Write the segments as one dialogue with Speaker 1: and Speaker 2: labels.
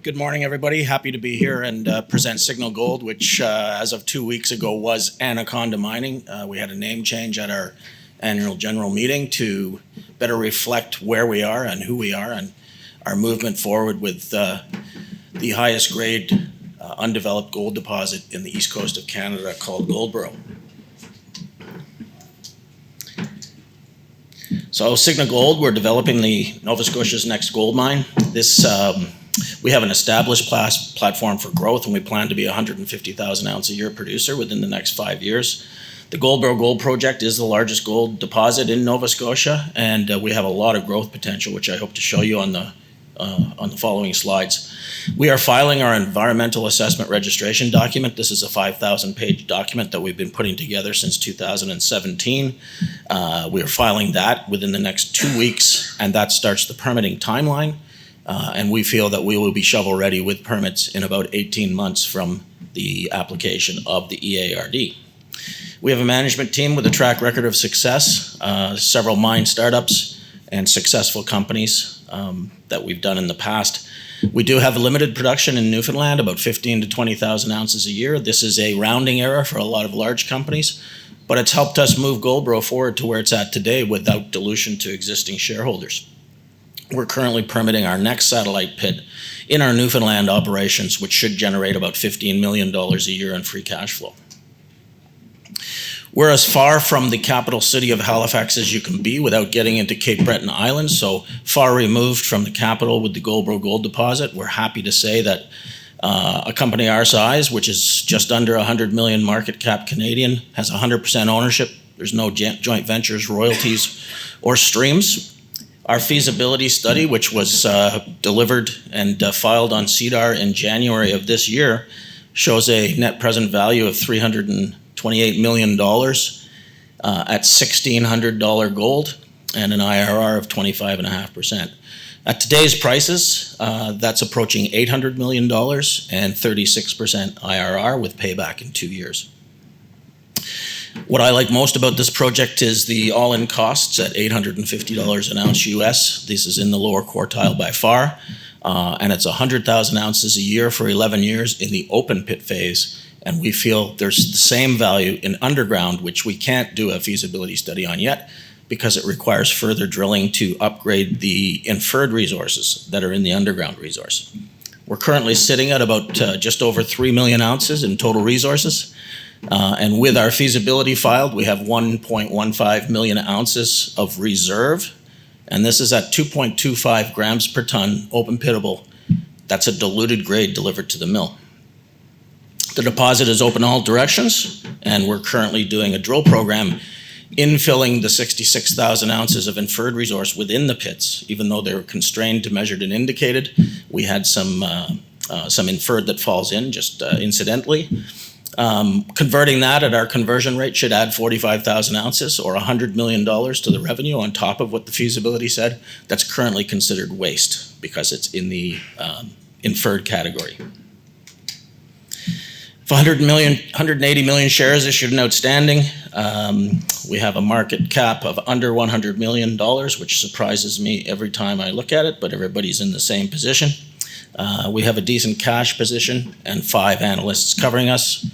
Speaker 1: Good morning, everybody. Happy to be here and present Signal Gold, which as of 2 weeks ago was Anaconda Mining. We had a name change at our annual general meeting to better reflect where we are and who we are and our movement forward with the highest grade undeveloped gold deposit in the east coast of Canada called Goldboro. So Signal Gold, we're developing the Nova Scotia's next gold mine. We have an established platform for growth, and we plan to be a 150,000 ounce a year producer within the next 5 years. The Goldboro Gold Project is the largest gold deposit in Nova Scotia, and we have a lot of growth potential, which I hope to show you on the following slides. We are filing our environmental assessment registration document. This is a 5,000-page document that we've been putting together since 2017. We are filing that within the next 2 weeks, and that starts the permitting timeline. And we feel that we will be shovel ready with permits in about 18 months from the application of the EARD. We have a management team with a track record of success, several mine startups and successful companies that we've done in the past. We do have limited production in Newfoundland, about 15 to 20,000 ounces a year. This is a rounding error for a lot of large companies, but it's helped us move Goldboro forward to where it's at today without dilution to existing shareholders. We're currently permitting our next satellite pit in our Newfoundland operations, which should generate about $15 million a year in free cash flow. We're as far from the capital city of Halifax as you can be without getting into Cape Breton Island, so far removed from the capital with the Goldboro Gold Deposit. We're happy to say that a company our size, which is just under 100 million market cap Canadian, has 100% ownership. There's no joint ventures, royalties, or streams. Our feasibility study, which was delivered and filed on CDAR in January of this year, shows a net present value of $328 million at $1,600 gold and an IRR of 25.5%. At today's prices, that's approaching $800 million and 36% IRR with payback in 2 years. What I like most about this project is the all-in costs at $850 an ounce US. This is in the lower quartile by far, and it's 100,000 ounces a year for 11 years in the open pit phase. And we feel there's the same value in underground, which we can't do a feasibility study on yet because it requires further drilling to upgrade the inferred resources that are in the underground resource. We're currently sitting at about just over 3 million ounces in total resources. And with our feasibility filed, we have 1.15 million ounces of reserve, and this is at 2.25 grams per ton open pittable. That's a diluted grade delivered to the mill. The deposit is open all directions, and we're currently doing a drill program infilling the 66,000 ounces of inferred resource within the pits. Even though they were constrained to measured and indicated, we had some inferred that falls in just incidentally. Converting that at our conversion rate should add 45,000 ounces or $100 million to the revenue on top of what the feasibility said. That's currently considered waste because it's in the inferred category. 180 million shares issued and outstanding. We have a market cap of under $100 million, which surprises me every time I look at it, but everybody's in the same position. We have a decent cash position and 5 analysts covering us.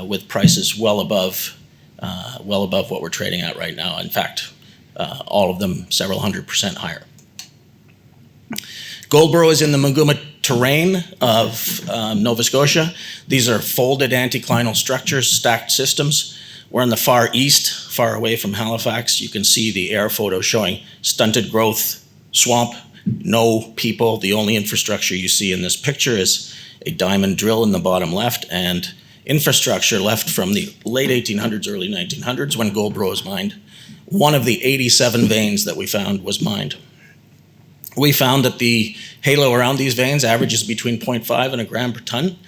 Speaker 1: With prices well above what we're trading at right now. In fact, all of them several 100% higher. Goldboro is in the Maguma terrain of Nova Scotia. These are folded anticlinal structures, stacked systems. We're in the far east, far away from Halifax. You can see the air photo showing stunted growth, swamp, no people. The only infrastructure you see in this picture is a diamond drill in the bottom left and infrastructure left from the late 1800s, early 1900s when Goldboro was mined. One of the 87 veins that we found was mined. We found that the halo around these veins averages between 0.5 and a gram per ton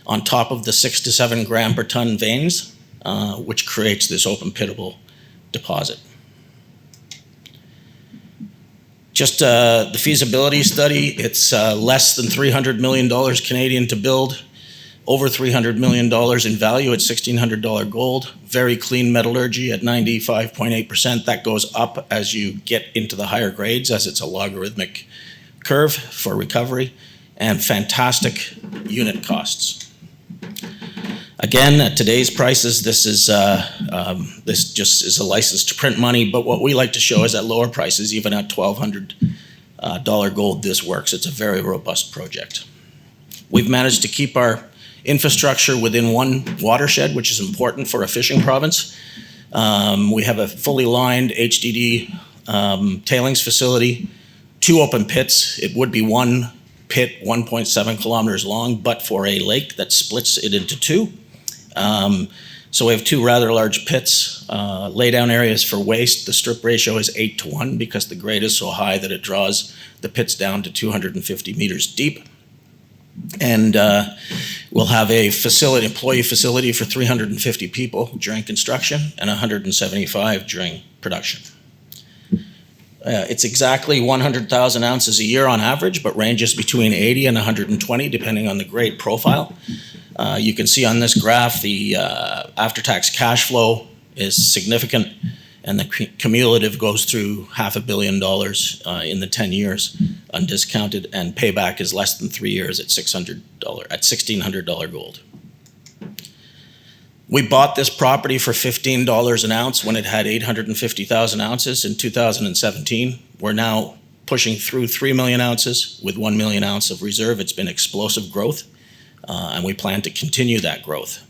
Speaker 1: on top of the 6 to 7 gram per ton veins, which creates this open pittable deposit. Just the feasibility study, it's less than $300 million Canadian to build. Over $300 million in value at $1,600 gold, very clean metallurgy at 95.8%. That goes up as you get into the higher grades as it's a logarithmic curve for recovery. and fantastic unit costs. Again, at today's prices, this just is a license to print money, but what we like to show is at lower prices, even at $1,200 gold, this works. It's a very robust project. We've managed to keep our infrastructure within one watershed, which is important for a fishing province. We have a fully lined HDD tailings facility, 2 open pits. It would be one pit 1.7 kilometers long, but for a lake that splits it into 2. So we have 2 rather large pits, laydown areas for waste. The strip ratio is 8:1 because the grade is so high that it draws the pits down to 250 meters deep. And we'll have a employee facility for 350 people during construction and 175 during production. It's exactly 100,000 ounces a year on average, but ranges between 80 and 120 depending on the grade profile. You can see on this graph the after-tax cash flow is significant, and the cumulative goes through $500 million in the 10 years undiscounted, and payback is less than 3 years at $1,600 gold. We bought this property for $15 an ounce when it had 850,000 ounces in 2017. We're now pushing through 3 million ounces with 1 million ounce of reserve. It's been explosive growth, and we plan to continue that growth.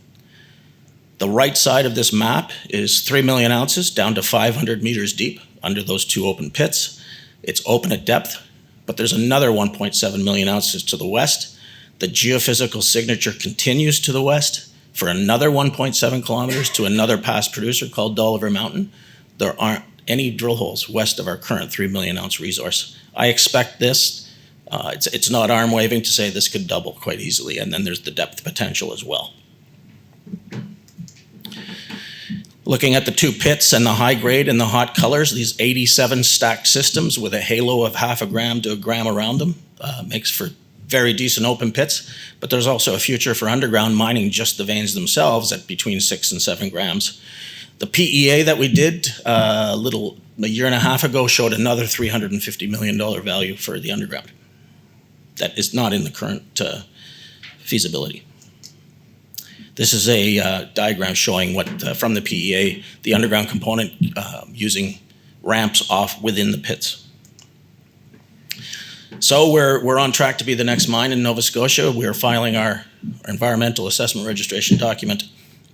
Speaker 1: The right side of this map is 3 million ounces down to 500 meters deep under those 2 open pits. It's open at depth, but there's another 1.7 million ounces to the west. The geophysical signature continues to the west for another 1.7 kilometers to another past producer called Dolliver Mountain. There aren't any drill holes west of our current 3 million ounce resource. I expect this, it's not arm waving to say this could double quite easily, and then there's the depth potential as well. Looking at the 2 pits and the high grade and the hot colors, these 87 stacked systems with a halo of 0.5 gram to 1 gram around them makes for very decent open pits, but there's also a future for underground mining just the veins themselves at between 6 and 7 grams. The PEA that we did a year and a half ago showed another $350 million value for the underground. That is not in the current feasibility. This is a diagram showing what, from the PEA, the underground component using ramps off within the pits. So we're on track to be the next mine in Nova Scotia. We're filing our environmental assessment registration document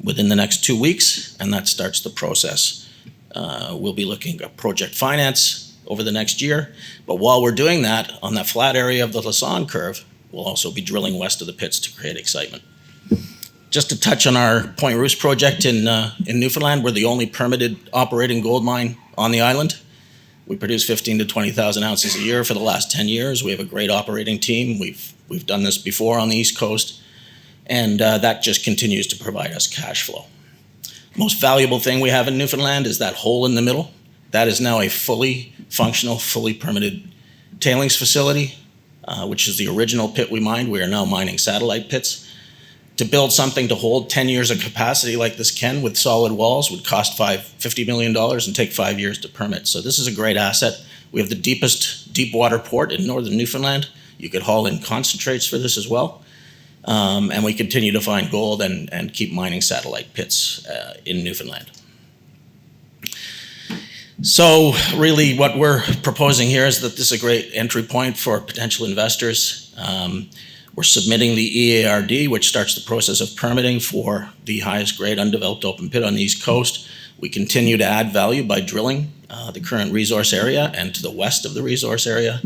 Speaker 1: within the next 2 weeks, and that starts the process. We'll be looking at project finance over the next year, but while we're doing that, on that flat area of the Lassonde curve, we'll also be drilling west of the pits to create excitement. Just to touch on our Point Rousse project in Newfoundland, we're the only permitted operating gold mine on the island. We produce 15 to 20,000 ounces a year for the last 10 years. We have a great operating team. We've done this before on the East Coast, and that just continues to provide us cash flow. Most valuable thing we have in Newfoundland is that hole in the middle. That is now a fully functional, fully permitted tailings facility, which is the original pit we mined. We are now mining satellite pits. To build something to hold 10 years of capacity like this can with solid walls would cost $50 million and take 5 years to permit. So this is a great asset. We have the deepest deep water port in northern Newfoundland. You could haul in concentrates for this as well. And we continue to find gold and keep mining satellite pits in Newfoundland. So really what we're proposing here is that this is a great entry point for potential investors. We're submitting the EARD, which starts the process of permitting for the highest grade undeveloped open pit on the East Coast. We continue to add value by drilling the current resource area and to the west of the resource area.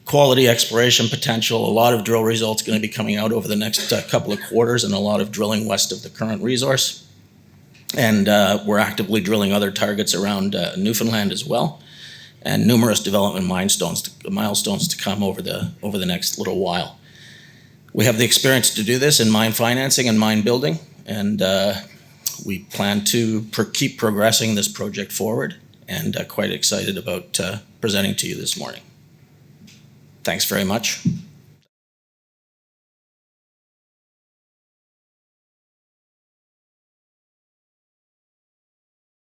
Speaker 1: Quality exploration potential, a lot of drill results going to be coming out over the next couple of quarters, and a lot of drilling west of the current resource. And we're actively drilling other targets around Newfoundland as well, and numerous development milestones to come over the next little while. We have the experience to do this in mine financing and mine building, and we plan to keep progressing this project forward, and quite excited about presenting to you this morning. Thanks very much.